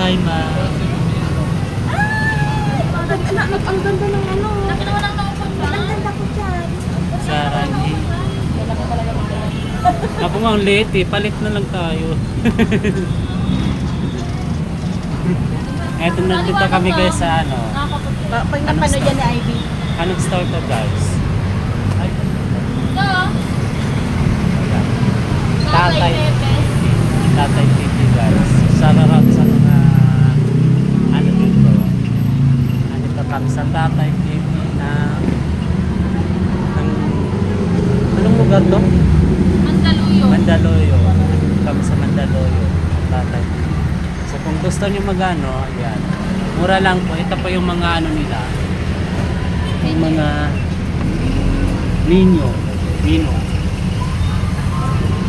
Hi, ma'am. Ang ganda ng ano. Nakita mo lang nakapag ba? Ang ganda ko dyan. Sarah Lee. Ako nga ang late eh. Palit na lang tayo. Eto nandito kami guys sa ano. Pag napanood yan ni Ivy. Anong store to guys? Ay, Tatay. Tatay TV guys. Sararap sa mga ano dito. Andito kami sa Tatay TV na anong lugar to? Mandaluyong. Mandaluyong. Kami sa Mandaluyong. Tatay TV. So kung gusto nyo magano, ayan. Mura lang po. Ito po yung mga ano nila. Yung mga ninyo. Nino.